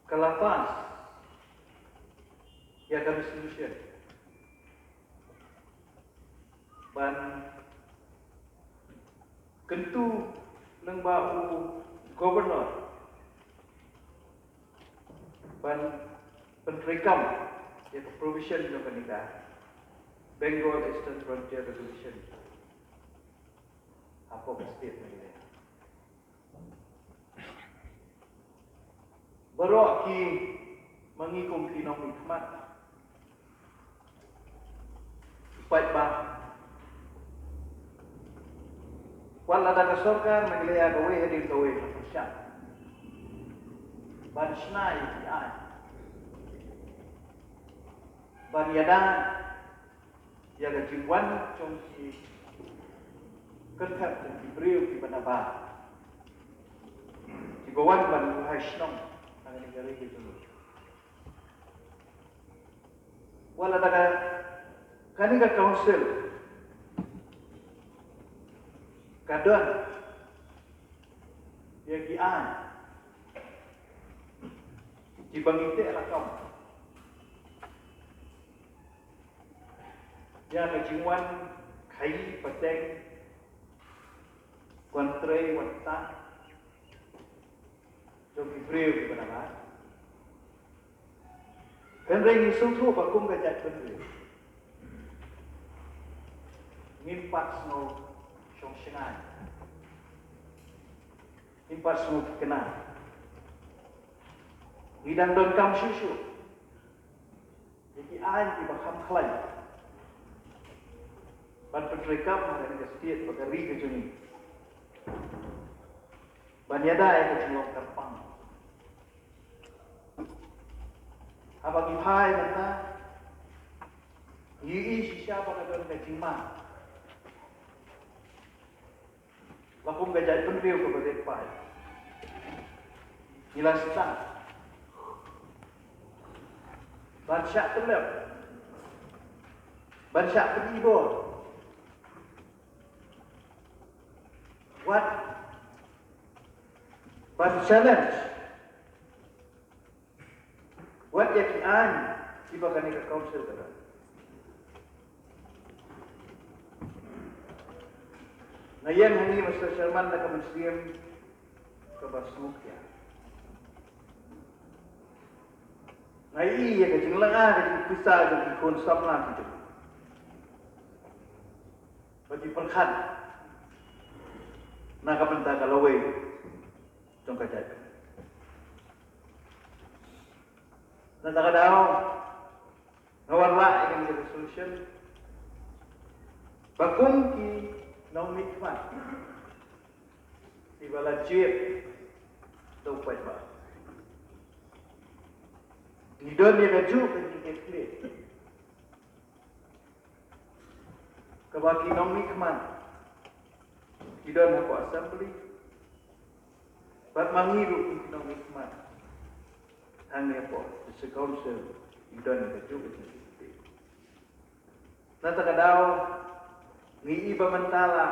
ke lapas ya ke resolution ban kentu nang bau gubernur ban penrekam ya provision ng kanila Bengal Eastern Frontier Resolution apa state nila baru ki mengikum kinong hikmat baik ba wala da sorkar maglaya gawe hadin gawe siya ban snai ai ban yada ya ga jingwan trong si kerkat di beriu di banaba di bawan ban hashnong ang negara itu wala daga kaniga council kadon ya gian di bangite rakam ya kejingwan kai pateng kontre wanta trong Hebrew di mana kan ring isung tu bakum gajat betul ngimpat snow song shinai ngimpat snow kena ngidang don kam susu jadi ain di bakam khlai ban penrekam ada di setiap bagari ke juni ban yada ke jumlah terpang abagi hai mata yi sisa pada don ke jima lakum gajat penriu ke badai pai nilasta bansyak telep bansyak penibur what ban challenge what yakian ibakan ke council kada ngayon hangi Mr. Sherman na kamuslim kabasmuk ya ngayon ya kajinglang kajing pisah kajing konsam lah gitu bagi perkhat na kapenta kalaway trong kajat na takadaw nawala ikan resolution bagong ki nong mikmat di bala jib daw pa ba ni don ya gaju kan ni kle kabaki nong mikmat di don ako assembly bat mangiru nong mikmat hanya po sa council di don ya gaju kan na takadaw ni iba mentala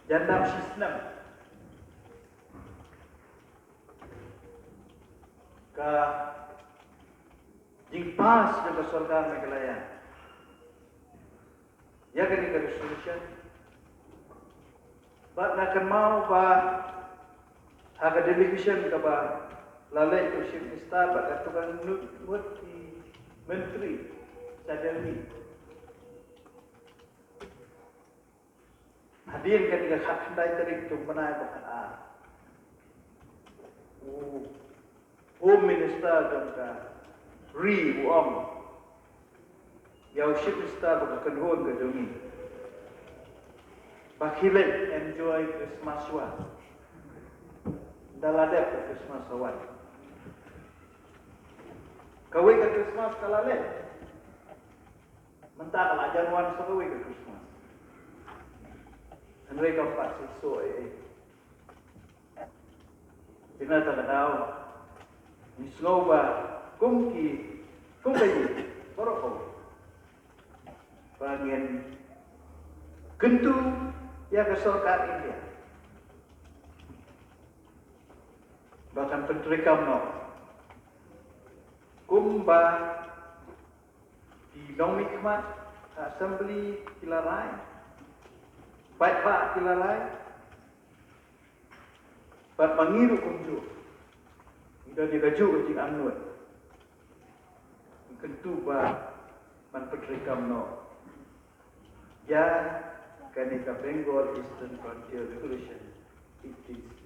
jandam sistem ka jingpas dengan sorgar Meghalaya ya kan ini resolution but nak mau ba hak delegation ka ba lalai to chief minister ba katukan nut di menteri sa Delhi hadir kan ke hak handai tarik tu mana bukan home minister dan ka ri uam yau chief minister bukan hon ke demi bakile enjoy Christmas wan daladep Christmas wan kawai ke Christmas kalale mentah kalajan wan sakawai ke Christmas mereka pasti soe. Tina takadaw, misloba, kumki, kumkayi, boroko. Bagian kentu ya ke sorkar India. bahkan penterikam no. Kumba di Long Hikmat Assembly Kilarai, baik Pak Kilarai, bat mangiru kunju, ida digaju ucing anut, kentu ba man penterikam no. Ya, Kanika Bengal Eastern Frontier Revolution, it is